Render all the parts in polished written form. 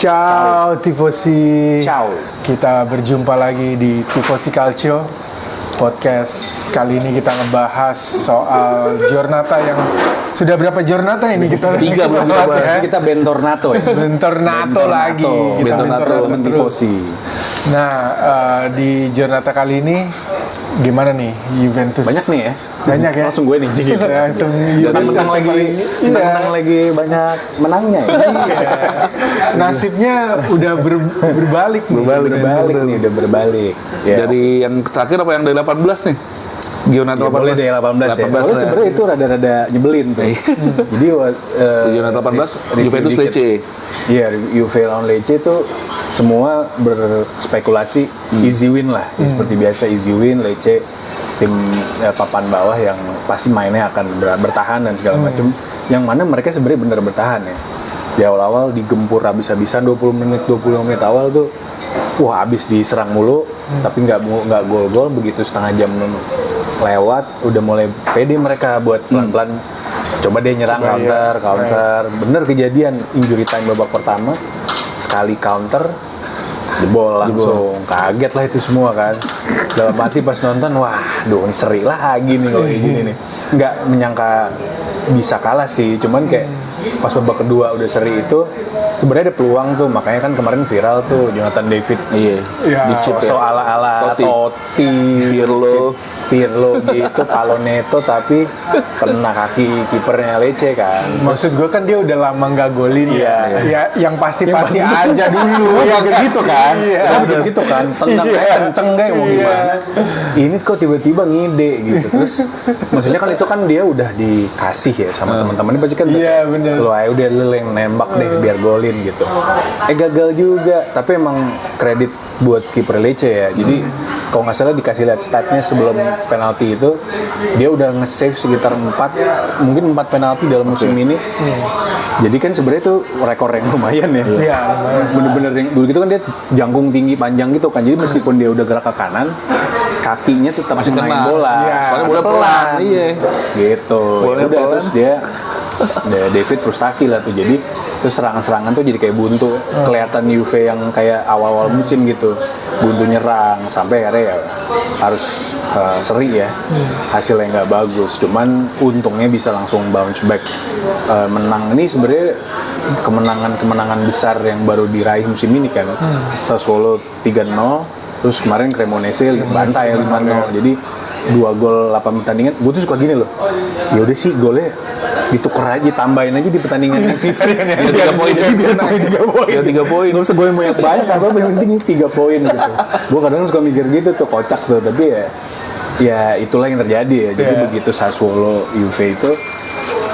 Ciao Tifosi. Ciao. Kita berjumpa lagi di Tifosi Calcio Podcast. Kali ini kita ngebahas soal Giornata yang sudah berapa Giornata ini kita? 3 belum ya. Kita Bentornato ya. Bentornato lagi. Kita Bentornato Tifosi. Nah, di Giornata kali ini gimana nih Juventus? Banyak nih ya. Banyak ya. Langsung gue nih. Langsung menang lagi banyak menangnya ya. Nasibnya udah berbalik nih. Udah berbalik. Ya. Dari yang terakhir apa yang dari 18 nih? Giornata 18. Boleh deh 18 ya. Soalnya sebenarnya itu rada-rada nyebelin tuh. Jadi Giornata 18 Juventus Lecce. Iya, Juve lawan Lecce itu semua berspekulasi easy win lah. Seperti biasa easy win Lecce tim papan bawah yang pasti mainnya akan bertahan dan segala macam. Yang mana mereka sebenarnya benar bertahan ya. Di awal-awal digempur habis-habisan 20 menit awal tuh wah habis diserang mulu tapi nggak gol-gol. Begitu setengah jam lewat udah mulai pede mereka buat pelan-pelan coba deh nyerang counter. Bener kejadian injury time babak pertama sekali counter jebol langsung. Kaget lah itu semua kan. Dalam hati pas nonton, wah, ini seri lagi nih kalau gini nih. Nggak menyangka bisa kalah sih, cuman kayak pas babak kedua udah seri itu sebenarnya ada peluang tuh, makanya kan kemarin viral tuh Jonathan David so ala-ala Totti, Pirlo gitu, Paloneto tapi kena kaki kipernya Lecce kan. Maksud gue kan dia udah lama nggak golin ya yang pasti aja dulu ya gitu kan. Gitu kan, kenceng kayak mau gimana. Ini kok tiba-tiba ngide gitu. Terus maksudnya kan itu kan dia udah dikasih ya sama teman-temannya pasti kan. Iya benar. Lo aja udah lu yang nembak deh biar golin gitu. Gagal juga, tapi emang kredit buat kiper Lecce ya. Jadi kalau nggak salah dikasih lihat statnya sebelum penalti itu dia udah nge-save sekitar 4 penalti dalam musim ini. Jadi kan sebenarnya itu rekor yang lumayan ya. Iya, bener-bener yang dulu gitu kan dia jangkung tinggi panjang gitu kan. Jadi meskipun dia udah gerak ke kanan, kakinya tetap masih kena bola. Iya. Soalnya bola pelan. Iya. Gitu. Udah terus dia David frustasi lah tuh. Jadi terus serangan-serangan tuh jadi kayak buntu. Kelihatan Juve yang kayak awal-awal musim gitu. Buntu nyerang sampai akhirnya ya harus seri ya. Hasilnya nggak bagus. Cuman untungnya bisa langsung bounce back. Menang ini sebenarnya kemenangan besar yang baru diraih musim ini kan. Sassuolo 3-0, terus kemarin Cremonese bantai 5-0. Jadi 2 gol 8 pertandingan. Gue tuh suka gini loh. Ya udah sih golnya ditukar aja, tambahin aja di pertandingan yang 3 poin. Jadi biar naik 3 poin. 3 poin. Gak usah gue yang banyak apa yang penting 3 poin gitu. Gue kadang suka mikir gitu tuh, kocak tuh, tapi ya itulah yang terjadi ya. Jadi begitu Sassuolo Juve itu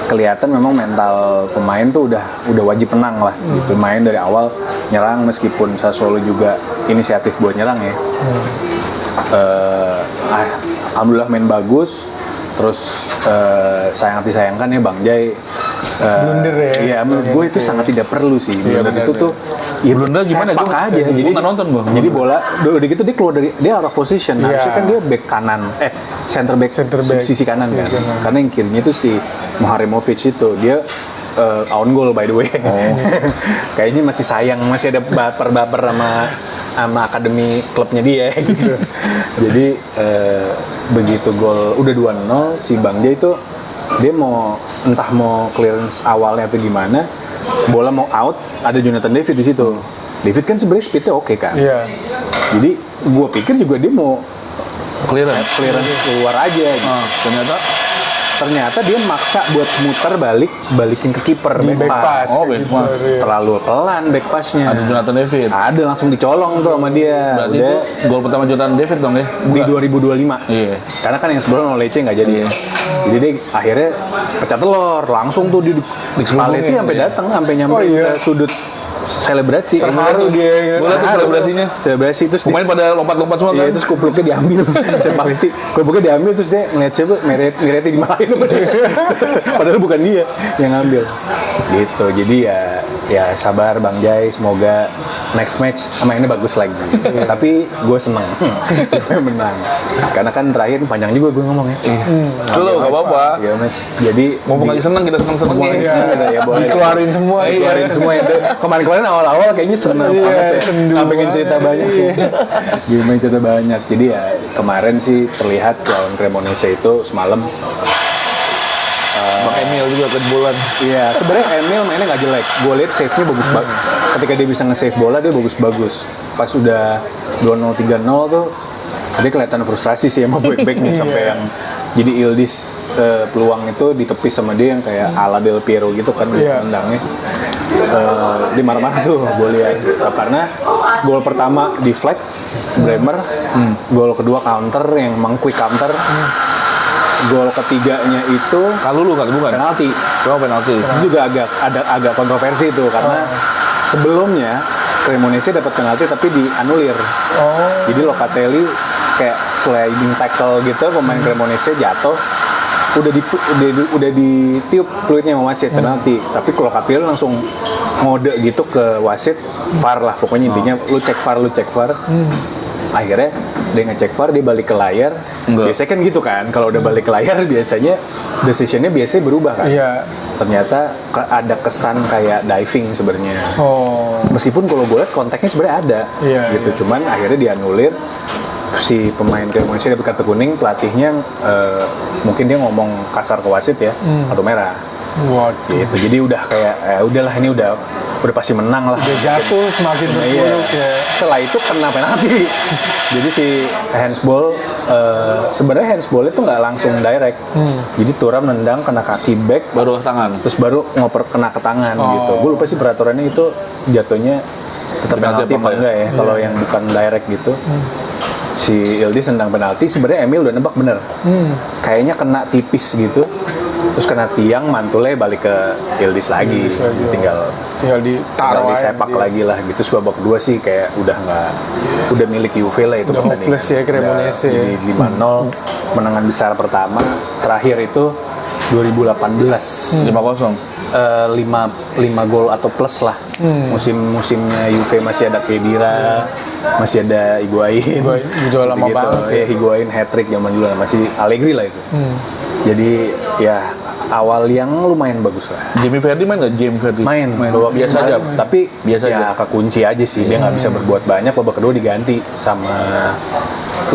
kelihatan memang mental pemain tuh udah wajib menang lah. Gitu main dari awal nyerang meskipun Sassuolo juga inisiatif buat nyerang ya. Alhamdulillah main bagus. Terus sangat disayangkan ya Bang Jai blunder ya. Iya, menurut gue itu sangat tidak perlu sih. Blunder itu tuh ya blunder gimana gue aja. Jadi nggak nonton gue. Jadi bola udah gitu dia keluar dari dia out of position. Harusnya kan dia back kanan, center back. Sisi kanan kan. Karena yang kirinya itu si Muharremovic itu dia own goal by the way. Kayaknya masih sayang, masih ada baper-baper sama akademi klubnya dia gitu. Jadi begitu gol udah 2-0 si Bang Jai itu dia entah mau clearance awalnya atau gimana, bola mau out, ada Jonathan David di situ. David kan sebenarnya speednya oke kan. Iya. Jadi gua pikir juga dia mau clearance keluar aja gitu. Ternyata dia maksa buat muter balikin ke kiper back pass. Terlalu pelan back passnya. Ada Jonathan David. Ada langsung dicolong tuh sama dia. Berarti itu gol pertama Jonathan David dong ya? Di 2025. Iya. Karena kan yang sebelumnya Lecce nggak jadi. Jadi dia akhirnya pecah telur, langsung tuh di Spalletti sampai datang, sampai nyampe ke sudut selebrasi. Terharu dia. Boleh tuh selebrasinya. Selebrasi terus pemain pada lompat-lompat semua kan. Iya, terus kupluknya diambil. Spalletti kupluknya diambil terus dia ngeliat siapa Meret dimarahin. Padahal bukan dia yang ngambil. Gitu. Jadi ya ya sabar Bang Jai, semoga next match mainnya bagus lagi. Tapi gue seneng Juve menang. Karena kan terakhir panjang juga gue ngomong ya. Slow, nggak apa-apa. Tiga match. Jadi Ngomong lagi seneng, kita seneng-senengnya. ya boleh. Dikeluarin semua. Keluarin semua itu. Kemarin-kemarin awal-awal kayaknya seneng banget ya. Nggak pengen cerita banyak. Gimana cerita banyak. Jadi ya kemarin sih terlihat lawan Cremonese itu semalam. Pakai Emil juga kebobolan. Iya, sebenarnya Emil mainnya nggak jelek. Gue lihat save-nya bagus banget. Ketika dia bisa nge-save bola, dia bagus-bagus. Pas udah 2-0, 3-0 tuh, dia kelihatan frustrasi sih sama back-backnya sampai yang jadi Yildiz peluang itu ditepis sama dia yang kayak ala Del Piero gitu kan tendangnya. Dia marah-marah tuh gue lihat karena gol pertama di flag Bremer, gol kedua counter yang emang quick counter. Gol ketiganya itu Kalulu kan, bukan? penalti. Oh, penalti. Itu juga agak kontroversi itu karena sebelumnya Cremonese dapat penalti tapi dianulir. Jadi Locatelli kayak sliding tackle gitu, pemain Cremonese jatuh, udah ditiup peluitnya sama wasit penalti. Tapi Locatelli langsung ngode gitu ke wasit, VAR lah pokoknya intinya lu cek VAR. Akhirnya dia ngecek VAR, dia balik ke layar. Biasanya kan gitu kan, kalau udah balik ke layar biasanya decisionnya biasanya berubah kan. Iya. Ternyata ada kesan kayak diving sebenarnya. Oh. Meskipun kalau gue lihat konteksnya sebenarnya ada, gitu. Cuman akhirnya dianulir. Si pemain Cremonese dapat kartu kuning, pelatihnya mungkin dia ngomong kasar ke wasit ya, kartu merah. Waduh. Gitu. Jadi udah kayak udahlah ini udah pasti menang lah. Udah jatuh semakin terpuruk ya. Setelah itu kena penalti. Jadi si handsball sebenarnya handsball itu nggak langsung direct. Jadi Thuram nendang kena kaki back, Baru tangan. terus baru ngoper kena ke tangan gitu. Gue lupa sih peraturannya itu jatuhnya tetap penalti apa enggak ya. Kalau yang bukan direct gitu. Si Yildiz nendang penalti, sebenarnya Emil udah nebak bener. Kayaknya kena tipis gitu. Terus kena tiang, mantulnya balik ke Yildiz lagi. Tinggal ditaruh aja disepak lagi lah gitu. Terus babak kedua sih kayak udah milik Juve lah itu. Udah hopeless ya Cremonese ya. Jadi 5-0 menangan besar pertama. Terakhir itu 2018. 5-0. 5 gol atau plus lah. Musimnya Juve masih ada Khedira, masih ada Higuain. Udah lama Gitu. banget ya. Higuain hat-trick zaman dulu masih Allegri lah itu. Jadi ya awal yang lumayan bagus lah. Jamie Vardy main nggak? Main. Babak Biasa kedua, aja. Tapi Biasa ya aja. kekunci aja sih. Dia nggak bisa berbuat banyak. Babak kedua diganti sama,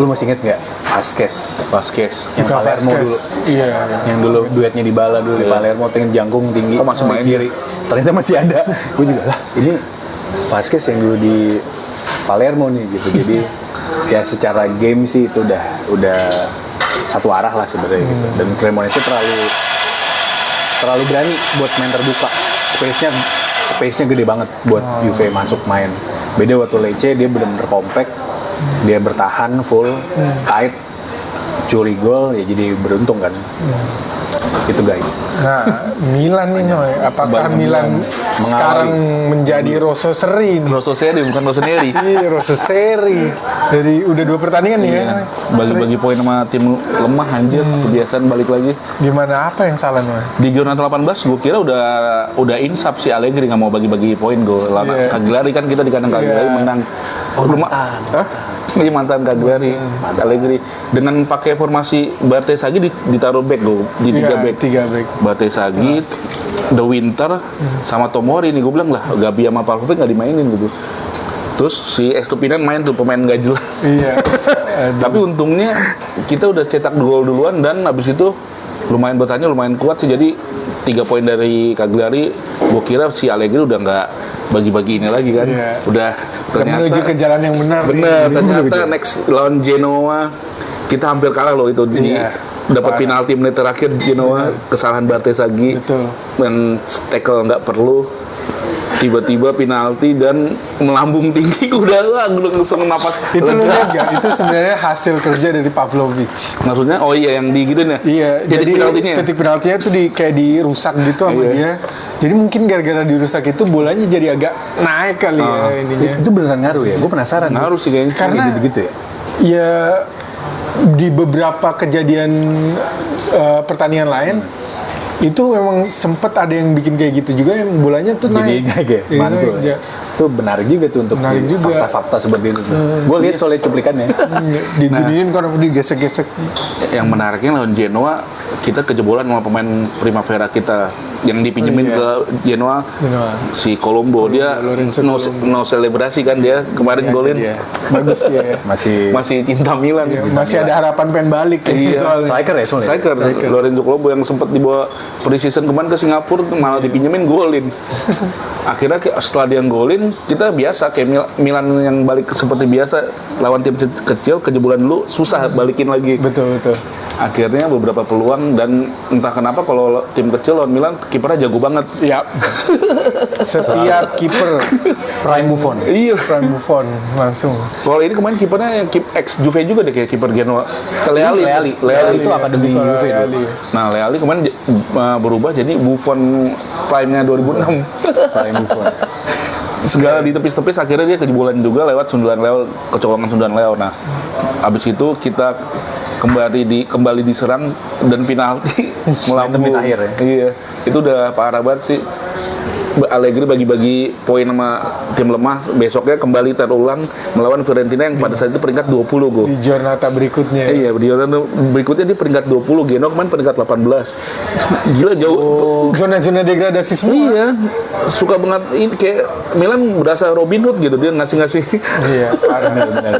lu masih inget nggak? Vasquez yang Bukan Palermo Vasquez. dulu. Iya. Yang dulu duetnya di Bala dulu di Palermo, dengan jangkung tinggi. Oh, masih main kiri. Ternyata masih ada. Gue juga lah. Ini Vasquez yang dulu di Palermo nih gitu. Jadi ya secara game sih itu udah satu arah lah sebenarnya gitu. Dan Cremonese terlalu berani buat main terbuka. Space-nya gede banget buat Juve masuk main. Beda waktu Lecce dia benar-benar compact. Dia bertahan full, tight, curi gol ya jadi beruntung kan. Itu guys. Nah, Milan nih Noy, apakah Milan sekarang menjadi Rossoneri nih? Rossoneri bukan Rossoneri. Iya, Rossoneri. Dari udah 2 pertandingan nih ya. Bagi-bagi poin sama tim lemah anjir, kebiasaan balik lagi. Gimana, apa yang salah Noy? Di Giornata 18 gue kira udah insaf si Allegri nggak mau bagi-bagi poin gue. Iya. Cagliari kan kita di kandang Cagliari menang. Ini mantan Cagliari, Allegri dengan pakai formasi Bartesaghi ditaruh back gue di 3 back. 3 back. Bartesaghi, The Winter, sama Tomori nih gue bilang lah Gabi sama Pavlovic nggak dimainin gitu. Terus si Estupinan main tuh pemain nggak jelas. Iya. Tapi untungnya kita udah cetak gol duluan dan habis itu lumayan bertanya lumayan kuat sih, jadi 3 poin dari Cagliari. Gue kira si Allegri udah nggak bagi-bagi ini lagi kan. Iya. Udah ternyata menuju ke jalan yang benar. bener ternyata next lawan Genoa kita hampir kalah loh itu. Iya. Dapat penalti menit terakhir Genoa, kesalahan Bartesaghi. Betul. Dan tackle nggak perlu, tiba-tiba penalti dan melambung tinggi. Udah langsung napas Itu lu lega. lihat gak? Itu sebenarnya hasil kerja dari Pavlovic. Maksudnya oh iya yang digituin ya. Iya, Jadi penaltinya ya? titik penaltinya tuh kayak dirusak gitu sama Iya. dia. Jadi mungkin gara-gara dirusak itu bolanya jadi agak naik kali ya ininya. Itu beneran ngaruh ya? Gue penasaran. Ngaruh sih kayaknya. Karena gitu ya. ya di beberapa kejadian pertandingan lain Itu memang sempet ada yang bikin kayak gitu juga, yang bolanya tuh Jadi naik. naik ya, Jadi mantul. naik, ya. Itu menarik juga tuh untuk Menarik juga. fakta-fakta seperti itu. Gue lihat soalnya cuplikannya. Diginiin kan digesek-gesek. Yang menariknya lawan Genoa, kita kejebolan sama pemain Primavera kita yang dipinjemin Iya. ke Genoa. Genoa. Si Colombo dia Lorenzo no selebrasi kan dia kemarin golin. Dia. Bagus dia ya. Masih cinta Milan. Iya, masih ada harapan pengen balik Iya. soalnya. Striker ya soalnya. Striker Lorenzo Colombo yang sempat dibawa pre-season kemarin ke Singapura malah dipinjemin golin. Akhirnya setelah dia golin, kita biasa kayak Milan yang balik seperti biasa lawan tim kecil kejebolan dulu susah balikin lagi. Betul. Akhirnya beberapa peluang dan entah kenapa kalau tim kecil lawan Milan kipernya jago banget. Iya. Setiap kiper Prime Buffon. Iya. Prime Buffon langsung. Kalau ini kemarin kipernya yang ex Juve juga deh kayak kiper Genoa. Leali Itu akademi Nicola Juve Leali. dulu. Nah, Leali kemarin berubah jadi Buffon Prime-nya 2006. Prime Buffon. Segala ditepis-tepis akhirnya dia kejebolan juga lewat sundulan Leo, kecolongan sundulan Leo. Nah, habis itu kita kembali diserang dan penalti melambung. menit akhir ya? Iya, itu udah parah banget sih. Allegri bagi-bagi poin sama tim lemah, besoknya kembali terulang melawan Fiorentina yang pada saat itu peringkat 20 go. Di Giornata berikutnya. Iya, berikutnya di peringkat 20, Genoa kemarin peringkat 18. Gila jauh. Zona-zona degradasi semua. Iya, suka banget ini kayak Milan berasa Robin Hood gitu dia ngasih-ngasih. Iya, parah. Benar.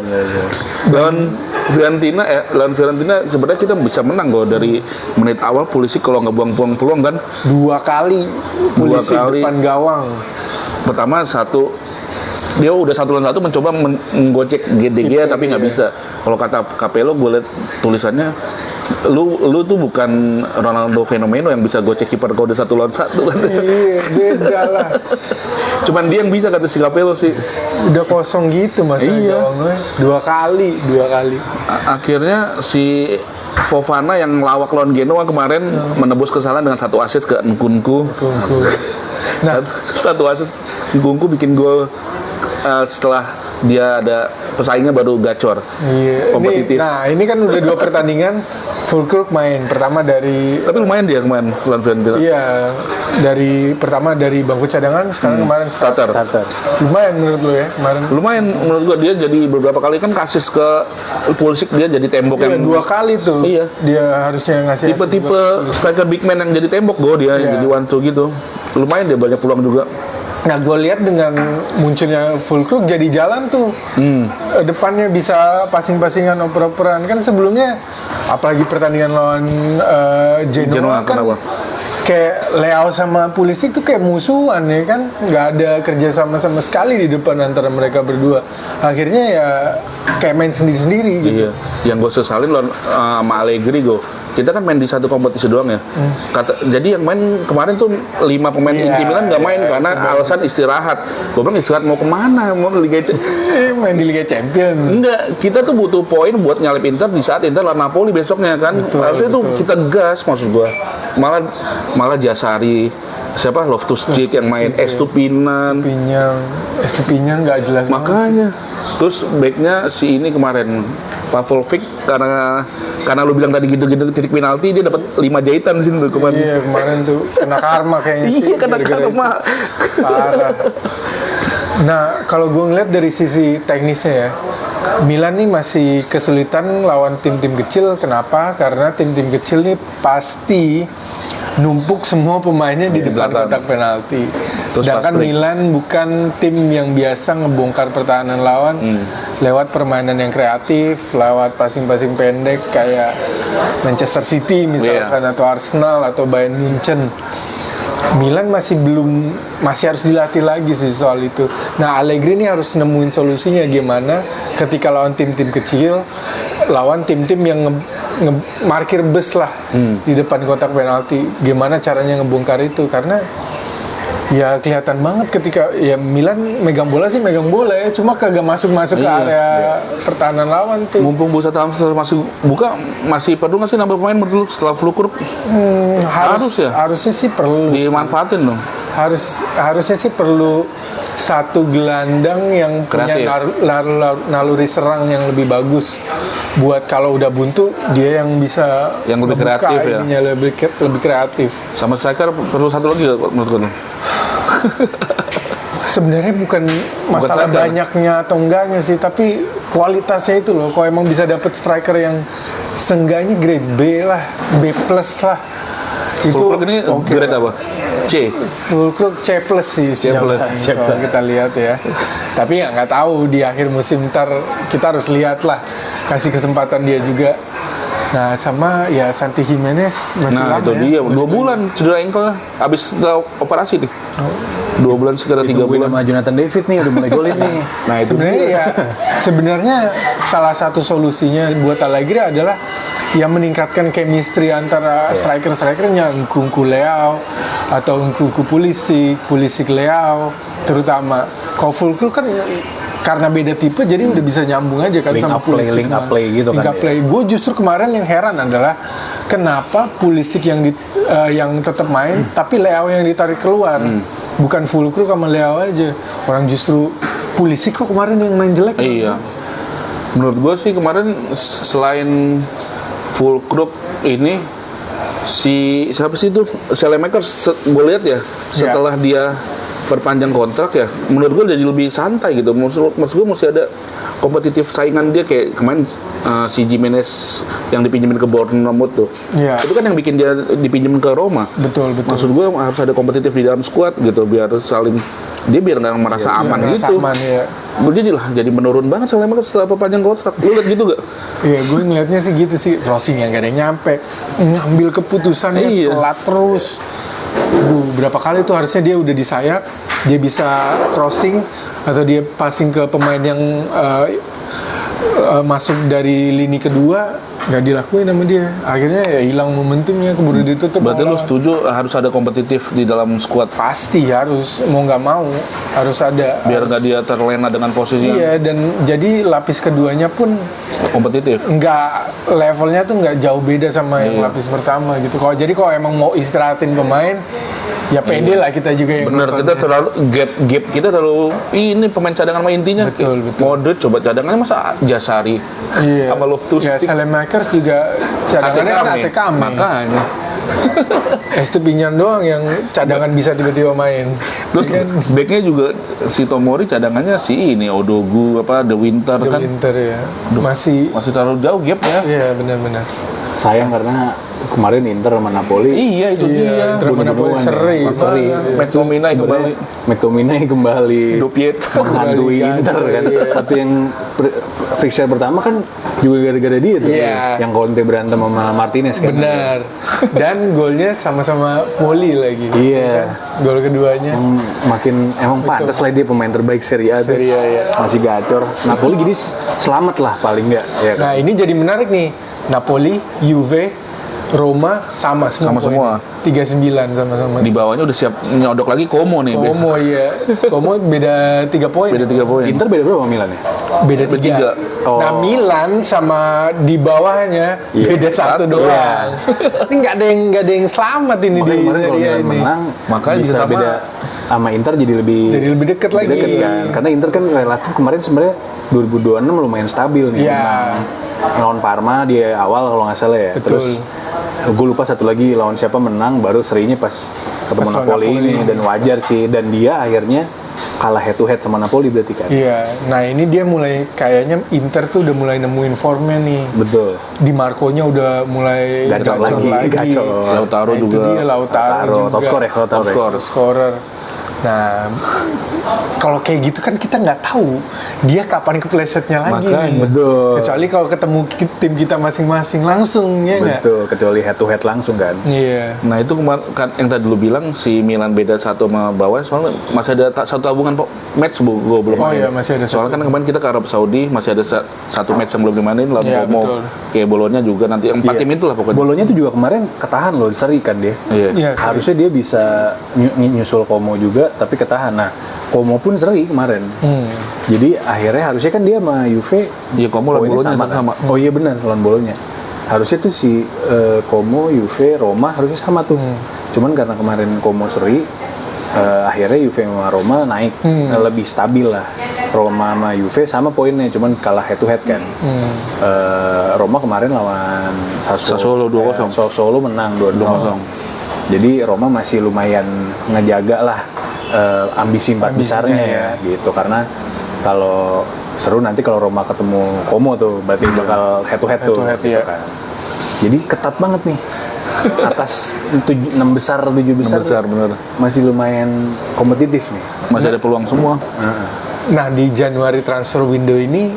Lawan Fiorentina sebenarnya kita bisa menang kok dari menit awal. Polisi kalau nggak buang-buang peluang kan. 2 kali polisi kali. depan gawang. Pertama dia udah 1-1 mencoba menggocek GDG tapi nggak bisa. Kalau kata Capello gue liat tulisannya lu tuh bukan Ronaldo fenomeno yang bisa gocek kiper kalau udah 1-1 kan. Iya, beda lah. Cuman dia yang bisa kata si Capello sih. Udah kosong gitu mas. Iya. Gawangnya. 2 kali. Akhirnya si Fofana yang lawak lawan Genoa kemarin menebus kesalahan dengan 1 assist ke Nkunku. Nah, Satu assist Nkunku bikin gol setelah dia ada pesaingnya baru gacor. iya. Kompetitif. Ini kan udah 2 pertandingan Fulkrug main. Pertama dari Tapi lumayan dia kemarin lawan Fiorentina. iya, pertama dari bangku cadangan, sekarang kemarin Starter. Lumayan menurut lo ya kemarin. Lumayan menurut gua dia jadi beberapa kali kan kasis ke Pulisic dia jadi tembok Iya, yang 2 kali tuh. Iya. Dia harusnya ngasih tipe-tipe striker big man yang jadi tembok dia Iya. jadi one two gitu. Lumayan dia banyak peluang juga. Nah, gue lihat dengan munculnya Fulkrug jadi jalan tuh. Depannya bisa passing-passingan, oper-operan. Kan sebelumnya, apalagi pertandingan lawan Genoa kan, kenapa? kayak Leao sama Pulisic tuh kayak musuhan ya kan. Nggak ada kerja sama sekali di depan antara mereka berdua. Akhirnya ya kayak main sendiri-sendiri gitu. Iya, yang gue sesalin lawan sama Allegri kita kan main di satu kompetisi doang ya. Jadi yang main kemarin tuh 5 pemain Iya, inti Milan nggak main iya, karena alasan istirahat. Gue bilang istirahat mau kemana? Mau ke Liga Main di Liga Champion. Enggak, kita tuh butuh poin buat nyalip Inter di saat Inter lawan Napoli besoknya kan. Harusnya tuh kita gas maksud gua. Malah Jasari siapa Loftus-Cheek yang main Estupinan. Estupinan nggak jelas. Makanya terus backnya si ini kemarin Pavlovic karena lu bilang tadi gitu-gitu titik penalti dia dapat 5 jahitan sini tuh kemarin. Iya, kemarin tuh kena karma kayaknya sih. Iya, kena gara-gara karma. itu. Parah. Nah, kalau gue ngeliat dari sisi teknisnya ya, Milan nih masih kesulitan lawan tim-tim kecil. Kenapa? Karena tim-tim kecil nih pasti numpuk semua pemainnya di depan belakang. kotak penalti. Terus Sedangkan fast break. Milan bukan tim yang biasa ngebongkar pertahanan lawan lewat permainan yang kreatif, lewat passing-passing pendek kayak Manchester City misalkan atau Arsenal atau Bayern Munchen. Milan masih harus dilatih lagi sih soal itu. Nah, Allegri ini harus nemuin solusinya gimana ketika lawan tim-tim kecil, lawan tim-tim yang markir bus lah di depan kotak penalti. Gimana caranya ngebongkar itu? Karena ya kelihatan banget ketika ya Milan megang bola ya, cuma kagak masuk ke area pertahanan lawan tuh. Mumpung bursa transfer masih buka, masih perlu nggak sih nambah pemain menurut lu setelah Fulkrug? Harus ya? Harusnya sih perlu. Dimanfaatin dong. harusnya sih perlu satu gelandang yang punya Kreatif. naluri serang yang lebih bagus. Buat kalau udah buntu dia yang bisa Yang lebih membuka kreatif ya. ininya, lebih kreatif. Sama striker perlu satu lagi nggak, menurut gue? Sebenarnya bukan masalah striker. banyaknya atau enggaknya sih, tapi kualitasnya itu loh. Kalau emang bisa dapet striker yang seenggaknya grade B lah, B plus lah. Fulkrug ini oke grade lah. apa? C. Fulkrug C plus sih C plus. kalau kita lihat ya. Tapi ya nggak tahu di akhir musim ntar kita harus lihat lah, kasih kesempatan dia juga. Nah sama ya Santi Gimenez masih Nah lama itu ya. dia 2 bulan cedera ankle habis operasi nih. 2 bulan sekitar 3 Ditungguin bulan. sama Jonathan David nih udah mulai golin nih. Nah itu Sebenarnya salah satu solusinya buat Allegri adalah yang meningkatkan chemistry antara striker-strikernya, Nkunku Leao atau Nkunku Pulisic Leao terutama. Kalau Fulkrug kan karena beda tipe jadi udah bisa nyambung aja kan Link sama up play, Pulisic. link up play gitu kan Link up ya. play. Gue justru kemarin yang heran adalah kenapa Pulisic yang tetap main tapi Leao yang ditarik keluar. Bukan Fulkrug sama Leao aja. Orang justru Pulisic kok kemarin yang main jelek. Iya. Menurut gue sih kemarin selain Fulkrug ini siapa sih itu? Saelemaekers gue lihat ya setelah dia perpanjang kontrak ya, menurut gue jadi lebih santai gitu. Maksud gue mesti ada kompetitif saingan dia kayak kemarin si Gimenez yang dipinjemin ke Bournemouth tuh. Iya. Itu kan yang bikin dia dipinjemin ke Roma. Betul. Maksud gue harus ada kompetitif di dalam squad gitu biar saling dia biar nggak merasa aman Merasa gitu. aman, ya. Jadi menurun banget Saelemaekers setelah perpanjang kontrak. Lu lihat gitu gak? Iya, gue ngeliatnya sih gitu sih. Crossing yang gak ada yang nyampe, ngambil keputusannya Iya. telat terus. Berapa kali tuh harusnya dia udah di sayap, dia bisa crossing atau dia passing ke pemain yang masuk dari lini kedua, nggak dilakuin sama dia. Akhirnya ya hilang momentumnya, keburu ditutup. Berarti lu lawan. setuju harus ada kompetitif di dalam squad Pasti harus, mau nggak mau harus ada. biar nggak dia terlena dengan posisi yang Iya, dan jadi lapis keduanya pun kompetitif. nggak, levelnya tuh nggak jauh beda sama yang lapis pertama gitu. Kalau emang mau istirahatin pemain, ya pede lah kita juga yang Bener, kita nontonnya. terlalu gap kita terlalu ini pemain cadangan sama intinya. Betul. Modric coba cadangannya masa Jasari Iya. sama Loftus. Ya Saelemaekers juga cadangannya kan ATKM. Makanya. Estupinian doang yang cadangan bisa tiba-tiba main. Terus Ya kan? backnya juga si Tomori cadangannya si ini Odogu The Winter The kan Winter ya. Masih masih terlalu jauh gapnya. iya benar-benar. Sayang karena kemarin Inter sama Napoli Iya itu dia. Inter sama Napoli seri. Seri. McTominay kembali. McTominay kembali Dopiet. menghantui Kembali Inter gacor, kan. iya. Waktu yang fixture pertama kan juga gara-gara dia tuh. Iya. Yang Conte berantem sama Martinez kan. Benar. Dan golnya sama-sama volley lagi. Iya. Gol keduanya. Makin emang pantas lah dia pemain terbaik Serie A tuh. Serie A, ya. Masih gacor. Napoli jadi selamat lah paling enggak ya kan. Nah, ini jadi menarik nih. Napoli, Juve, Roma sama semua. Sama semua. 39 sama-sama. Di bawahnya udah siap nyodok lagi Como nih. Como ya. Como beda 3 poin. Beda 3 poin. Inter beda berapa sama Milan ya? Beda 3. tiga. Oh. Nah, Milan sama di bawahnya Iya. beda 1 doang. Ini nggak ada yang selamat ini Makanya di kemarin kalau Serie A Milan ini. menang, Makanya bisa bisa sama. beda sama Inter jadi lebih Deket lagi. deket kan. Karena Inter kan relatif kemarin sebenarnya 2026 lumayan stabil nih. Iya. Lawan Parma di awal kalau nggak salah ya. Betul. Terus gue lupa satu lagi lawan siapa menang baru serinya pas ketemu Pas lawan Napoli ini Napoli. dan wajar sih dan dia akhirnya kalah head to head sama Napoli berarti kan. Iya. Nah, ini dia mulai kayaknya Inter tuh udah mulai nemuin formnya nih. Betul. Di Marco-nya udah mulai Gacor lagi, gacor. Lautaro Nah, itu juga. dia, Lautaro juga. Top score ya, Lautaro. Top score. Scorer. Nah, kalau kayak gitu kan kita nggak tahu dia kapan keplesetnya lagi Makanya, nih. betul. Kecuali kalau ketemu tim kita masing-masing langsung, ya nggak? Betul, kecuali head to head langsung kan. Iya. Nah itu kan yang tadi lu bilang si Milan beda 1 sama bawah soalnya masih ada satu tabungan match gue belum Oh main. iya, masih ada Soalnya satu. kan kemarin kita ke Arab Saudi masih ada satu match yang belum dimainin lawan Iya, Como. betul. Kayak Bolonya juga nanti 4 Iya. tim itulah pokoknya. Bolonya tuh juga kemarin ketahan loh, seri kan dia. Iya. Iya, seri. Harusnya dia bisa nyusul Como juga, tapi ketahan. Nah, Como pun seri kemarin. Jadi akhirnya harusnya kan dia sama Juve Iya, Como lawan poinnya Bolonya kan? sama. Oh iya benar, lawan Bolonya. Harusnya tuh si Como, Juve, Roma harusnya sama tuh. Cuman karena kemarin Como seri, akhirnya Juve sama Roma naik, lebih stabil lah. Roma sama Juve sama poinnya, cuman kalah head to head kan. Roma kemarin lawan Sassuolo 2-0. Sassuolo menang 2-0. Jadi Roma masih lumayan ngejaga lah ambisi empat besarnya ya gitu, karena kalau seru nanti kalau Roma ketemu Como tuh berarti bakal head to head tuh gitu kan. Jadi ketat banget nih. Atas 6 besar, 7 besar, bener. masih lumayan kompetitif nih. Masih ada peluang semua. Nah, di Januari transfer window ini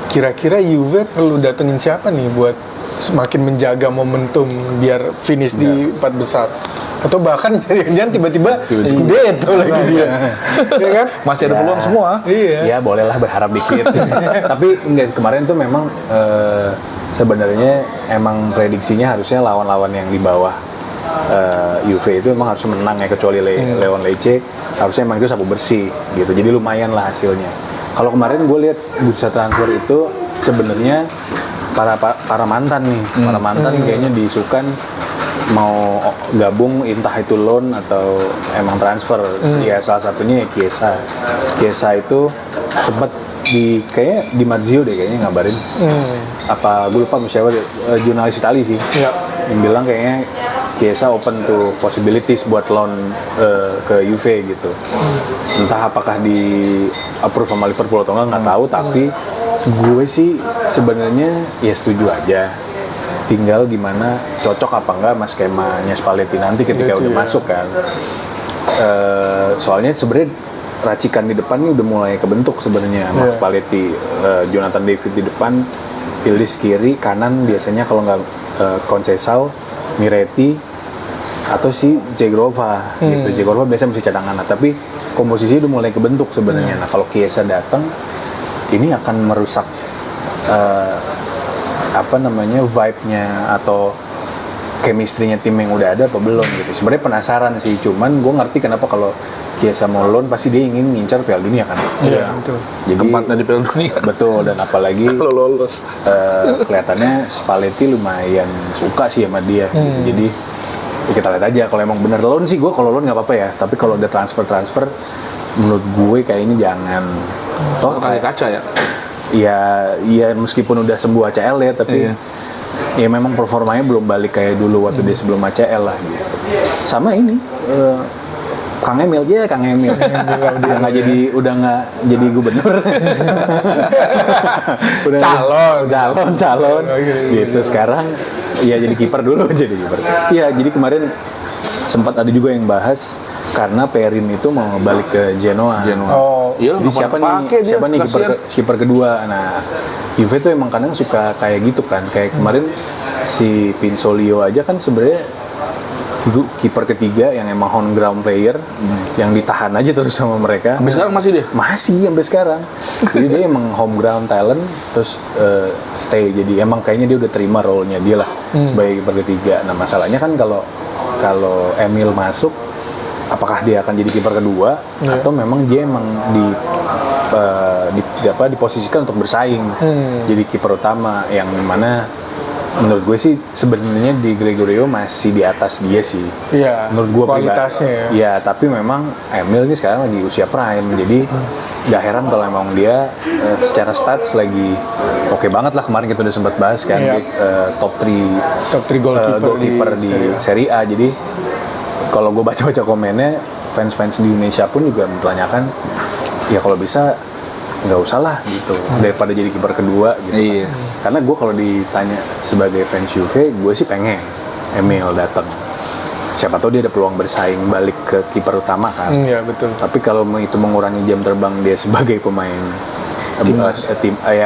kira-kira Juve perlu datengin siapa nih buat semakin menjaga momentum biar finish di 4 besar? Atau bahkan jangan tiba-tiba Scudetto lagi dia. Ya kan? Masih ada peluang semua. Iya. Ya bolehlah berharap dikit. Tapi enggak, kemarin tuh memang sebenarnya emang prediksinya harusnya lawan-lawan yang di bawah Juve itu emang harus menang ya, kecuali Leon Lecce harusnya emang itu sapu bersih gitu. Jadi lumayan lah hasilnya. Kalau kemarin gue lihat bursa transfer itu sebenarnya para mantan nih, para mantan kayaknya diisukan mau gabung entah itu loan atau emang transfer. Ya salah satunya ya Chiesa itu sempat kayaknya di Marzio deh kayaknya ngabarin. Apa gue lupa siapa, jurnalis Itali sih. Yang bilang kayaknya Chiesa open to possibilities buat loan ke Juve gitu. Entah apakah di approve sama Liverpool atau nggak tahu, tapi gue sih sebenarnya ya setuju aja. Tinggal gimana cocok apa enggak mas skemanya Spalletti nanti ketika udah masuk kan. Soalnya sebenarnya racikan di depan ini udah mulai kebentuk sebenarnya. Mas Spalletti, Jonathan David di depan, Yildiz kiri, kanan biasanya kalau nggak Conceição, Miretti atau si Zegrova gitu. Zegrova biasanya masih cadangan, tapi komposisi udah mulai kebentuk sebenarnya. Nah kalau Chiesa datang ini akan merusak vibe-nya atau chemistry-nya tim yang udah ada apa belum gitu. Sebenarnya penasaran sih, cuman gue ngerti kenapa kalau Chiesa mau loan pasti dia ingin ngincar Piala Dunia kan. Iya, betul. Jadi tempatnya di Piala Dunia. Betul, dan apalagi kalau lolos. Kelihatannya Spalletti lumayan suka sih sama dia. Jadi ya kita lihat aja, kalau emang bener loan sih, gue kalau loan nggak apa-apa ya. Tapi kalau udah transfer menurut gue kayaknya jangan. Kaki kaca ya. Iya meskipun udah sembuh ACL ya, tapi ya memang performanya belum balik kayak dulu waktu dia sebelum ACL lah gitu. Sama ini Kang Emil udah nggak jadi gubernur. Udah calon gitu. Sekarang ya jadi kiper dulu. Iya, jadi kemarin sempat ada juga yang bahas karena Perin itu mau balik ke Genoa. Iya, jadi siapa nih kiper kedua. Nah, Juve tuh emang kadang suka kayak gitu kan. Kayak kemarin si Pinsolio aja kan sebenarnya kiper ketiga yang emang on ground player, yang ditahan aja terus sama mereka. Sampai sekarang masih dia? Masih sampai sekarang. Jadi dia emang home ground talent, terus stay. Jadi emang kayaknya dia udah terima role-nya dia lah sebagai kiper ketiga. Nah masalahnya kan kalau Emil masuk, apakah dia akan jadi kiper kedua atau memang dia emang diposisikan untuk bersaing jadi kiper utama, yang mana menurut gue sih sebenarnya di Gregorio masih di atas dia sih. Iya. Menurut gue kualitasnya ya. Iya, tapi memang Emil ini sekarang lagi usia prime, jadi gak heran kalau emang dia secara stats lagi oke banget lah. Kemarin kita udah sempat bahas kan, top 3 goalkeeper di Serie A. Jadi kalau gue baca-baca komennya, fans-fans di Indonesia pun juga mempertanyakan, ya kalau bisa nggak usah lah gitu, daripada jadi kiper kedua gitu. Iya. Karena gue kalau ditanya sebagai fans Juve, gue sih pengen Emil datang. Siapa tahu dia ada peluang bersaing balik ke kiper utama kan. Iya, betul. Tapi kalau itu mengurangi jam terbang dia sebagai pemain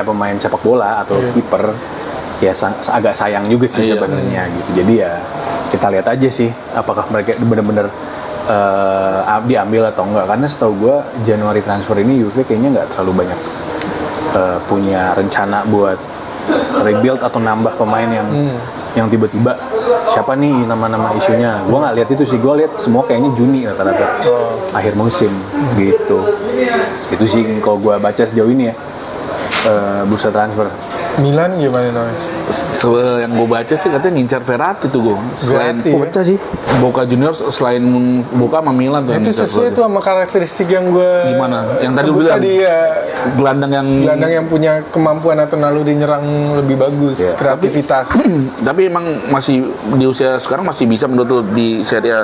pemain sepak bola atau kiper, ya agak sayang juga sih sebenarnya gitu. Jadi ya kita lihat aja sih apakah mereka benar-benar diambil atau enggak. Karena setahu gue Januari transfer ini Juve kayaknya nggak terlalu banyak punya rencana buat rebuild atau nambah pemain yang tiba-tiba siapa nih nama-nama isunya. Gue nggak lihat itu sih, gue lihat semua kayaknya Juni rata-rata akhir musim gitu. Itu sih kalau gue baca sejauh ini ya bursa transfer. Milan gimana Noy? Yang gue baca sih katanya ngincar Verratti tuh gue. Selain Verratti, ya? Pecah sih. Boca Juniors, selain Boca sama Milan tuh yang Itu ngincar sesuai Verratti. tuh sama karakteristik yang gue Gimana? Yang tadi lu sebut bilang. tadi ya, Gelandang yang punya kemampuan atau naluri nyerang lebih bagus, kreativitas. tapi emang masih di usia sekarang masih bisa menurut lu di Serie A.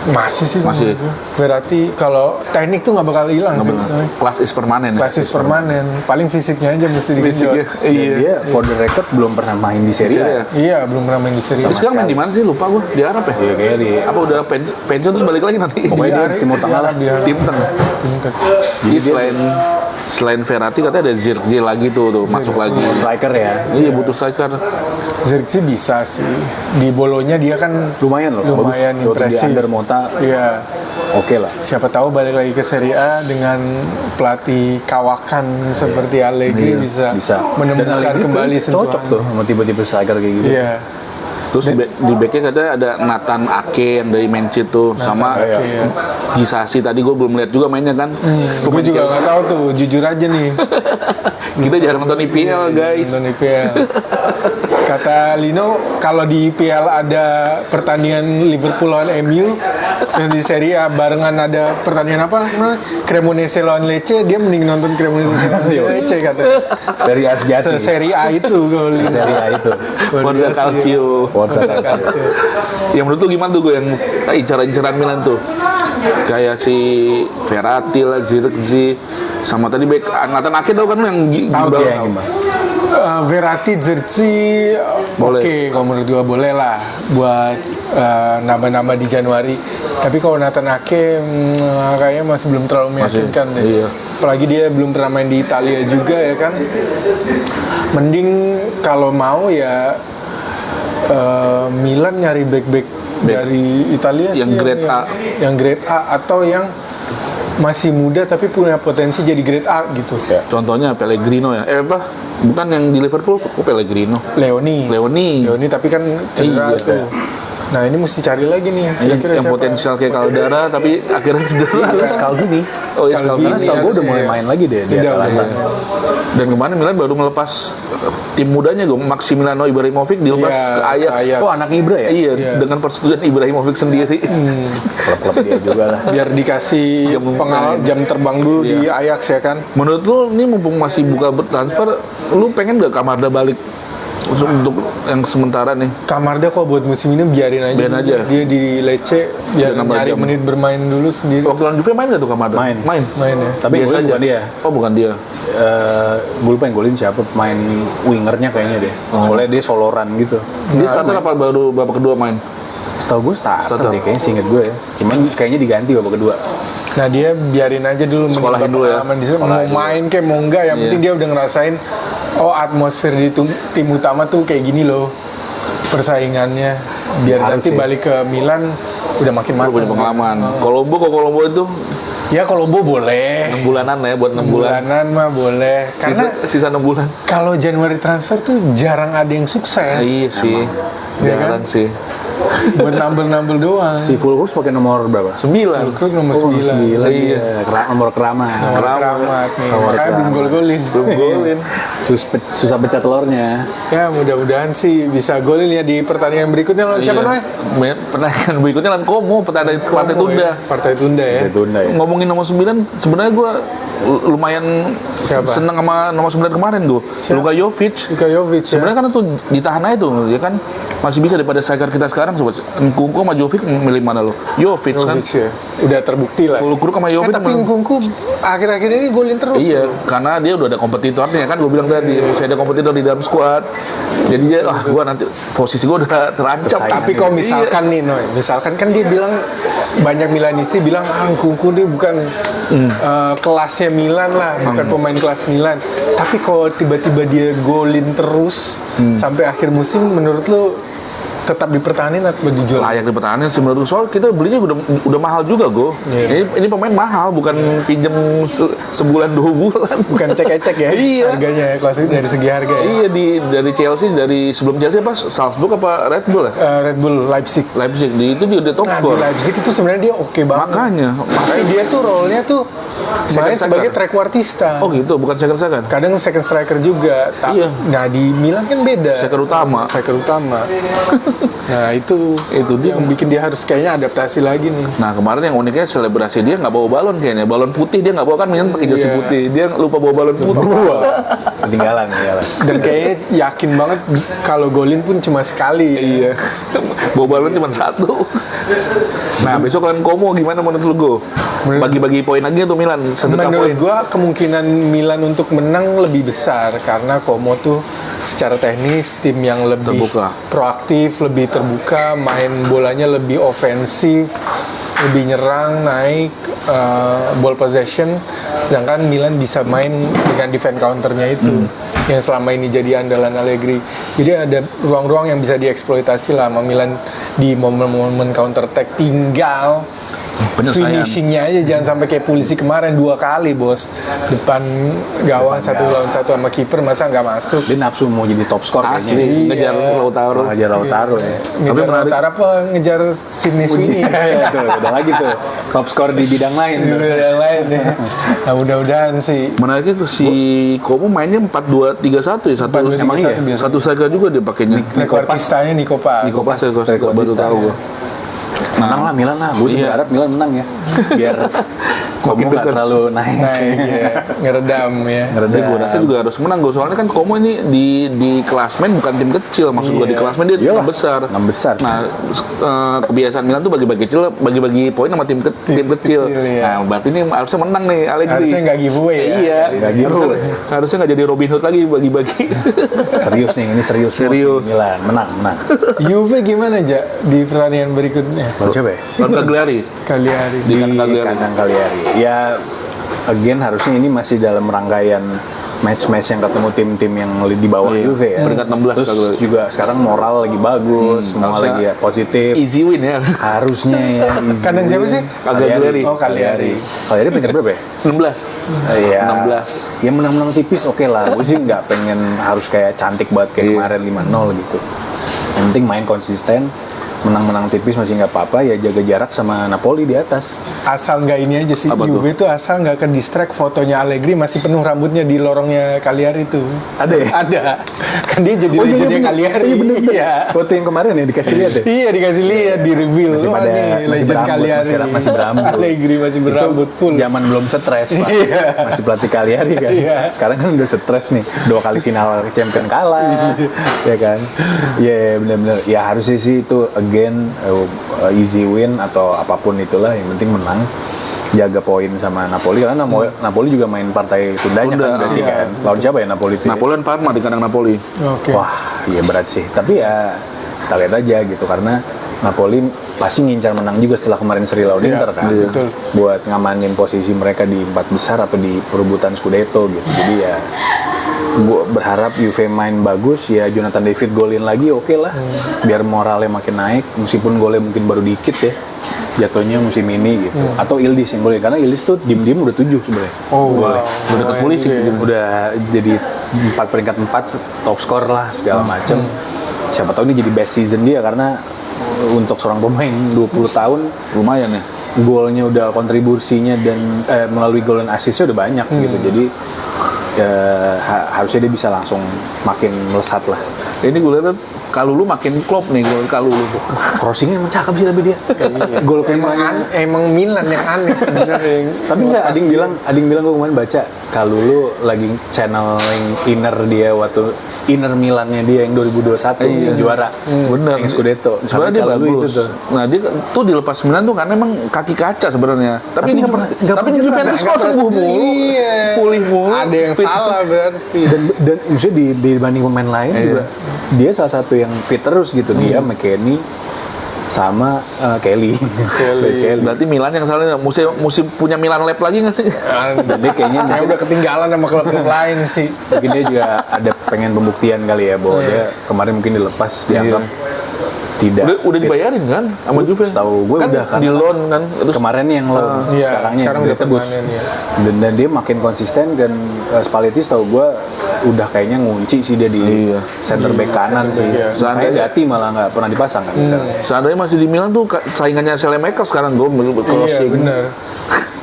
Masih sih Masih. menurut gue. Verratti kalau teknik tuh nggak bakal hilang sih. Noy. Kelas is permanen. Klasis permanen, paling fisiknya aja mesti Fisiknya, digenjot. Iya. Dia for the record belum pernah main di Serie Serie A. A. Iya, belum pernah main di Serie A. Tapi sekarang main di mana sih? Lupa gue. Di Arab ya? Iya kayak di Apa udah pensiun terus balik lagi nanti? Pokoknya dia Arab, Timur Tengah lah. di Arab. Tim tengah. Pinter. Jadi selain Verratti katanya ada Zirkzee lagi tuh masuk lagi. striker ya. Iya butuh striker. Zirkzee bisa sih. Di Bolonya dia kan Lumayan loh. lumayan bagus. Waktu impresif. Di under Mota Iya. oke lah. Siapa tahu balik lagi ke Serie A dengan pelatih kawakan seperti Allegri bisa Bisa. menemukan Allegri kembali tuh cocok sentuhan. tuh sama tipe-tipe striker kayak gitu. Iya. Terus di backnya katanya ada Nathan Ake yang dari Manchester tuh sama Ake, ya. Gisasi tadi gue belum lihat juga mainnya kan. Gue juga nggak tahu tuh, jujur aja nih. Kita jarang nonton IPL guys. Nonton IPL. Kata Lino, kalau di IPL ada pertandingan Liverpool lawan MU, terus di Serie A barengan ada pertandingan apa? Cremonese lawan Lecce, dia mending nonton Cremonese lawan Lecce katanya. Serie A sejati. Serie A itu kalau Lino. Serie A itu. Forza Calcio. Forza Calcio. Yang menurut lu gimana tuh gue yang incaran-incaran Milan tuh? Kayak si Verratti lah, Zirkzee, sama tadi back Nathan Ake tau kan lu yang Tahu bawah. dia yang gimana? Verratti, Zirkzee, Boleh. oke kalau menurut gua boleh lah buat nambah-nambah di Januari. Tapi kalau Nathan Ake kayaknya masih belum terlalu meyakinkan deh. iya. Apalagi dia belum pernah main di Italia juga ya kan. Mending kalau mau ya Milan nyari back dari Italia sih Yang grade A. yang grade A atau yang masih muda tapi punya potensi jadi grade A gitu. Ya. Contohnya Pellegrino ya. Apa? Bukan yang di Liverpool, kok Pellegrino? Leoni tapi kan cedera Iya. tuh. Nah ini mesti cari lagi nih kira-kira Yang siapa? potensial kayak Caldara tapi akhirnya cedera. Terus Scalvini. Oh iya, Scalvini. Karena setahu gue udah mulai Iya. main lagi deh di Udah, Atalanta. udah. Dan kemarin Milan baru melepas tim mudanya gue, Maximiliano Ibrahimovic dilepas Iya, ke Ajax. ke Ajax. Oh anak Ibra ya? Iya, Iya. dengan persetujuan Ibrahimovic sendiri. Klub-klub dia juga lah. Biar dikasih jam terbang dulu di Ajax ya kan. Menurut lu ini mumpung masih buka transfer, lu pengen gak Kamada balik untuk yang sementara nih? Kamarda kok buat musim ini biarin aja. Biarin dulu. aja. Dia di Lecce biar Biar nambah nyari jam. menit bermain dulu sendiri. Waktu lawan Juve main gak tuh Kamada? Main. Main Main ya. Tapi biasa golin aja. bukan dia. Oh bukan dia. Gue lupa yang golin siapa, pemain wingernya kayaknya deh. Soalnya dia soloran gitu. Dia starter apa baru babak kedua main? Setahu gue starter Starter. deh, kayaknya seinget gue ya. Cuman kayaknya diganti babak kedua. Nah dia biarin aja dulu Sekolahin menimba dulu ya. pengalaman di sana. Mau main kayak mau enggak, yang Iya. penting dia udah ngerasain oh atmosfer di tim utama tuh kayak gini loh persaingannya. Biar Harus nanti sih. balik ke Milan udah makin Lu matang. punya pengalaman. Kolombo itu Ya kalau boleh. 6 bulanan ya buat 6 bulan. Bulanan mah boleh. Karena Sisa 6 bulan. kalau Januari transfer tuh jarang ada yang sukses. Iya sih. Iya Jarang sih. Buat nambel-nambel doang. Si Fulkrug pakai nomor berapa? 9. Kruk nomor 9. Gila Iya. dia. Nomor keramat. Keramat nih. Nomor Makanya belum keramat. gol-golin. Belum golin. Susah pecah telurnya. Ya mudah-mudahan sih bisa golin ya di pertandingan berikutnya lawan siapa Noy? Pertandingan berikutnya lawan Como, pertandingan partai tunda. Partai tunda ya. Itu tunda ya. Ngomongin nomor 9, sebenarnya gue lumayan Siapa? seneng sama nomor 9 kemarin gue. Luka Jovic. Luka Jovic ya. Sebenarnya kan tuh ditahan aja tuh, ya kan masih bisa daripada striker kita sekarang sobat. Nkunku sama Jovic milih mana lo? Jovic kan. Jovic ya. Udah terbukti lah. Fulkrug sama Jovic. Tapi Nkunku akhir-akhir ini golin terus. Iya, karena dia udah ada kompetitornya kan, gue bilang tadi, saya ada kompetitor di dalam squad. Jadi dia, gue nanti posisi gue udah terancam. Tapi kalau misalkan nih Noy, misalkan kan dia bilang banyak Milanisti bilang Nkunku dia bukan kelasnya Milan lah, bukan pemain kelas Milan. Tapi kalau tiba-tiba dia golin terus sampai akhir musim, menurut lo tetap dipertahanin atau dijual? Layak dipertahankan sih menurut gue, soal kita belinya udah mahal juga Go. Ini pemain mahal, bukan pinjem sebulan 2 bulan. Bukan cek-cek ya harganya ya, kalau dari segi harga ya. Iya, dari Chelsea, dari sebelum Chelsea apa Salzburg apa Red Bull ya? Red Bull Leipzig Itu juga dia top di score. Leipzig itu sebenarnya dia oke banget. Makanya Tapi dia tuh role-nya tuh main Second sebagai striker. trequartista. Oh gitu, bukan second. Kadang second striker juga. Iya. Nah di Milan kan beda. Striker utama. Striker utama. Nah itu dia yang bikin dia harus kayaknya adaptasi lagi nih. Nah kemarin yang uniknya selebrasi dia nggak bawa balon kayaknya, balon putih dia nggak bawa, kan Milan pakai jersey Iya. putih, dia lupa bawa balon putih. Ketinggalan. Dan kayaknya yakin banget kalau golin pun cuma sekali. Iya, bawa balon cuma 1. Nah besok kan Como gimana menurut lu Go? Bagi-bagi poin lagi tuh Milan, sedekah Menurut poin. gua kemungkinan Milan untuk menang lebih besar karena Como tuh secara teknis tim yang lebih Terbuka. proaktif, lebih terbuka, main bolanya lebih ofensif, lebih nyerang, naik ball possession, sedangkan Milan bisa main dengan defense counternya itu yang selama ini jadi andalan Allegri. Jadi ada ruang-ruang yang bisa dieksploitasi lah sama Milan di momen-momen counter attack, tinggal Penyelesaian. finishingnya aja, jangan sampai kayak Pulisic kemarin 2 kali bos depan gawang 1 lawan 1 sama kiper, masa nggak masuk. Dia nafsu mau jadi top skor Asli, kayaknya. ngejar Lautaro. Ngejar Lautaro ya. Ngejar menarik. Lautaro apa ngejar Sidney Sweeney? Iya, tuh, udah lagi tuh top skor di bidang lain. Udah yang lain ya. Nah mudah-mudahan sih. Menariknya tuh si Como mainnya 4-2-3-1 ya, satu 4-2-3-1 emang iya? biasanya. Satu striker juga dia pakainya. Trequartistanya Nico Paz. Nico Paz ya, baru tahu gua. Menang lah Milan lah. Gue sih Iya. berharap Milan menang ya. Biar Como nggak terlalu naik. Nah iya, ngeredam ya. Tapi gue rasa juga harus menang gue, soalnya kan Como ini di klasmen bukan tim kecil, maksud gue di klasmen dia Iyalah, 6 besar. 6 besar. Nah kebiasaan Milan tuh bagi-bagi poin sama tim kecil. ya. Nah berarti ini harusnya menang nih Allegri. Harusnya nggak giveaway ya. Iya. Nggak giveaway. Harusnya nggak jadi Robin Hood lagi bagi-bagi. Serius nih, ini serius. Serius. Milan menang. Juve gimana aja di pertandingan berikutnya? Lalu coba ya? Lawan Cagliari. Kali hari. Di kandang Cagliari. kandang Cagliari. Ya, again harusnya ini masih dalam rangkaian match-match yang ketemu tim-tim yang di bawah Iya, Juve ya. peringkat 16 Terus Cagliari. juga sekarang moral lagi bagus, semua harusnya lagi ya positif. Easy win ya. Harusnya ya. easy. Kandang siapa sih? Cagliari. Oh Cagliari. Cagliari peringkat berapa ya? 16. Iya. 16. Ya menang-menang tipis oke lah. Gue sih nggak pengen harus kayak cantik banget kayak kemarin 5-0 gitu. Yang penting main konsisten, menang-menang tipis masih nggak apa-apa, ya jaga jarak sama Napoli di atas. Asal nggak ini aja sih, Apa Juve tuh asal nggak ke distract fotonya Allegri masih penuh rambutnya di lorongnya Cagliari tuh. Ada ya? Ada. Kan dia jadi legendnya Cagliari. Iya bener. Iya. Foto yang kemarin ya dikasih lihat ya. Iya dikasih lihat di reveal. Masih Wah, pada- nih, masih legend berambut, Cagliari. masih berambut. Allegri masih berambut full. Zaman belum stres Pak. Iya. Masih pelatih Cagliari kan. Iya. Sekarang kan udah stres nih. 2 kali final champion kalah. Ya kan. Iya benar-benar. Ya harusnya sih itu again easy win atau apapun itulah, yang penting menang. Jaga poin sama Napoli karena Napoli juga main partai tundanya Tunda, kan berarti iya. kan. Lawan siapa ya Napoli itu? ya? Napoli dan Parma di kandang Napoli. Oke. Wah, iya berat sih. Tapi ya kita lihat aja gitu, karena Napoli pasti ngincar menang juga setelah kemarin seri lawan Iya, Inter kan. betul. Buat ngamanin posisi mereka di 4 besar atau di perebutan Scudetto gitu. Jadi ya gue berharap Juve main bagus, ya Jonathan David golin lagi oke lah. Biar moralnya makin naik, meskipun golnya mungkin baru dikit ya. Jatuhnya musim ini gitu. Atau Yildiz yang golin, karena Yildiz tuh diem-diem udah 7 sebenarnya. Oh, wow. Udah deket polisi Iya. gitu. Udah jadi peringkat 4 top skor lah segala macem. Siapa tahu ini jadi best season dia, karena untuk seorang pemain 20 tahun Lumayan ya. golnya udah kontribusinya dan melalui gol dan assistnya udah banyak gitu. Jadi harusnya dia bisa langsung makin melesat lah. Ini gue lihat Kalulu makin klop nih, gol Kalulu. Crossingnya emang cakep sih tapi dia. Gol Emang Milan yang aneh sebenarnya. tapi enggak, ada yang bilang gue kemarin baca Kalulu lagi channeling inner dia waktu inner Milannya dia yang 2021 yang juara. Bener. Yang Scudetto. Sebenarnya dia Kalulu bagus. itu tuh. Nah dia tuh dilepas 9 tuh karena emang kaki kaca sebenarnya. Tapi nggak pernah- tapi di Juventus kok sembuh mulu. Iya. Pulih mulu. Ada yang salah berarti. Dan maksudnya dibanding pemain lain juga dia salah satu yang fit terus gitu. Dia McKennie sama Kelly. Berarti Milan yang salah. Mesti punya Milan Lab lagi nggak sih? Dan dia kayaknya Kayak udah ketinggalan sama klub-klub lain sih. mungkin dia juga ada pengen pembuktian kali ya bahwa dia kemarin mungkin dilepas dianggap tidak Udah dibayarin kan sama Juve? Setahu gue kan udah, di karena loan kan. Terus kemarin yang loan, Iya, sekarangnya sekarang yang udah ditebus. permanen ya. Dan dia makin konsisten dan Spalletti setahu gue udah kayaknya ngunci sih dia di Iya. center back kanan sih. iya. Sampai Gatti malah nggak pernah dipasang kan sekarang. seandainya masih di Milan tuh saingannya Salemaker sekarang gue kalau Iya sih benar.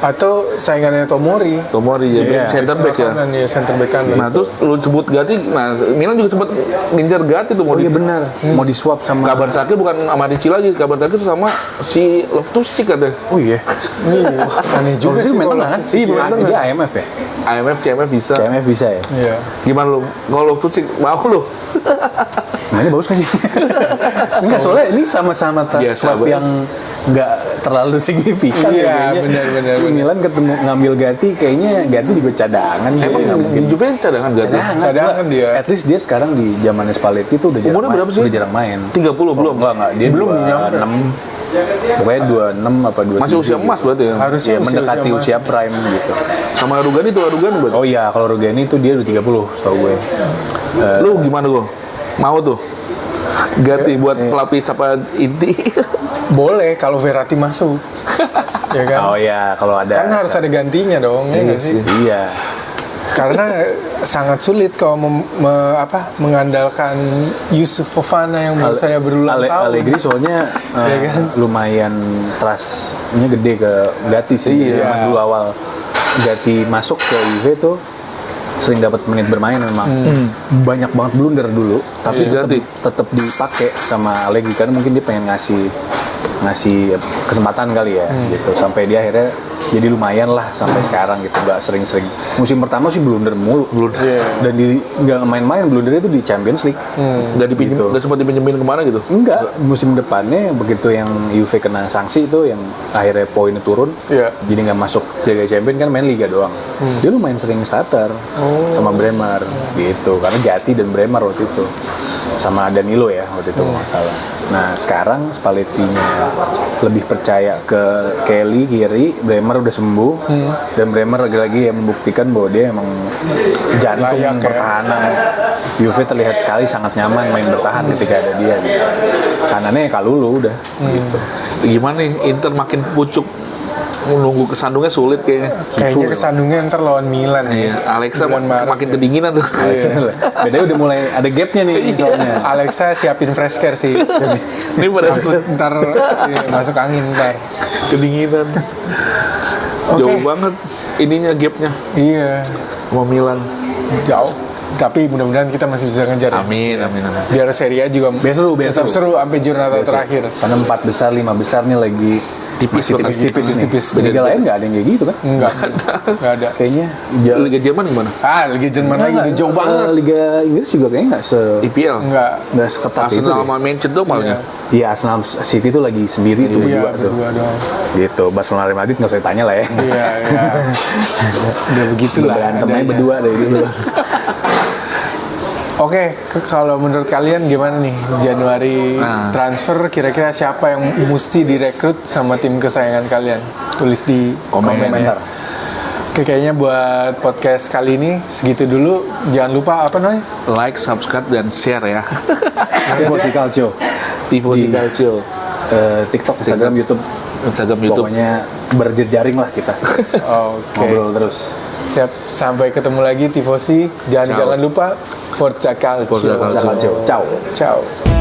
Atau saingannya Tomori. Tomori ya, Iya. center back ya. Kanan ya, center back kanan. Nah terus lu sebut Gatti, nah Milan juga sempat ngincar Gatti tuh mau Oh iya benar, mau di swap sama. Kabar terakhir bukan sama Ricci lagi, kabar terakhir sama si Loftus-Cheek katanya. Oh iya. Iya, aneh juga Juga sih main kalau tengah kan? Loftus-Cheek Iya, ya. main tengah. Dia IMF ya? IMF, CMF bisa. CMF bisa ya? Iya. Gimana lu? Kalau Loftus-Cheek mau lu? Nah ini bagus kan sih? Enggak, soalnya ini sama-sama Biasa klub banget. yang nggak terlalu signifikan Iya, ya kayaknya. benar. Milan ketemu ngambil Gatti, kayaknya Gatti juga cadangan. Emang nggak di mungkin. Juve cadangan Gatti? Cadangan dia. At least dia sekarang di zaman Spalletti tuh udah jarang Umurnya main. berapa sih? Udah jarang main. 30 belum? Enggak, dia Belum nyampe. 26. Pokoknya 26 apa 27. Masih usia emas berarti ya? Harusnya Ya, mendekati emas. usia prime gitu. Sama Rugani tuh, Rugani berarti? Oh iya, kalau Rugani itu dia udah 30, setahu gue. Lu gimana gua? Mau tuh? Gatti buat pelapis apa inti? Boleh kalau Verratti masuk. Ya kan? Oh iya, kalau ada. Kan harus ada gantinya dong, ya nggak sih? Iya. Karena sangat sulit kalau mengandalkan Yusuf Fofana yang menurut saya berulang tahun. Allegri soalnya Iya kan? lumayan trust-nya gede ke Gatti sih. Iya. Zaman dulu awal Gatti masuk ke Juve tuh sering dapat menit bermain memang. Banyak banget blunder dulu, tapi Iya, Gatti. tetap dipakai sama Allegri karena mungkin dia pengen ngasih kesempatan kali ya gitu, sampai dia akhirnya jadi lumayan lah sampai sekarang gitu, nggak sering-sering. Musim pertama sih blunder mulu, dan nggak main-main blundernya itu di Champions League. Nggak dipinjem, Gitu. nggak sempat dipinjemin kemana gitu? Enggak, musim depannya begitu yang Juve kena sanksi itu yang akhirnya poinnya turun, Iya. jadi nggak masuk Liga Champions kan main Liga doang. Dia lumayan sering starter sama Bremer gitu, karena Gatti dan Bremer waktu itu sama Danilo ya waktu itu kalau nggak salah. Nah sekarang Spalletti-nya lebih percaya ke Kelly kiri, Bremer udah sembuh, dan Bremer lagi-lagi yang membuktikan bahwa dia emang jantung Layak ya. pertahanan. Juve terlihat sekali sangat nyaman main bertahan ketika ada dia. Gitu. Kanannya Kalulu udah gitu. Gimana nih, Inter makin pucuk, nunggu kesandungnya sulit kayaknya. Kayaknya kesandungnya ntar lawan Milan Iya, ya. Alexa Bulan Maret makin ya. kedinginan tuh. Bedanya udah mulai ada gapnya nih soalnya. Alexa siapin fresh care sih. Ini pada Ntar iya, masuk angin ntar. kedinginan. Jauh banget ininya gapnya Iya, sama Milan. jauh. Tapi mudah-mudahan kita masih bisa ngejar. ya. Amin, amin, amin. Biar Serie A juga Biar seru, biar tetap seru sampai Giornata terakhir. Karena 4 besar, 5 besar nih lagi Tipis masih banget. tipis-tipis nih. Tipis. Liga lain nggak ada yang kayak gitu kan? Enggak ada. Kayaknya Liga Jerman gimana? Liga Jerman lagi udah jauh banget. Liga Inggris juga kayaknya IPL. Enggak. seketat itu. Arsenal sama Manchester dong malah. Iya, Arsenal City tuh lagi sendiri tuh Iya, berdua tuh. berdua doang. Gitu, Barcelona Real Madrid nggak usah ditanya lah ya. Iya. Udah begitulah. Berantem aja adanya. berdua dari dulu. Oke, kalau menurut kalian gimana nih Januari transfer? Kira-kira siapa yang mesti direkrut sama tim kesayangan kalian? Tulis di komen ya. Komentar. Oke, kayaknya buat podcast kali ini segitu dulu. Jangan lupa apa namanya? Like, subscribe, dan share ya. Tifosi Calcio. Tifosi Di- Calcio. TikTok, Instagram, YouTube. Instagram, YouTube. Pokoknya berjejaring lah kita. Oke. Ngobrol terus. Siap, sampai ketemu lagi Tifosi. Ciao. Jangan lupa Forza Calcio. Forza Calcio. Calcio. Ciao. Ciao.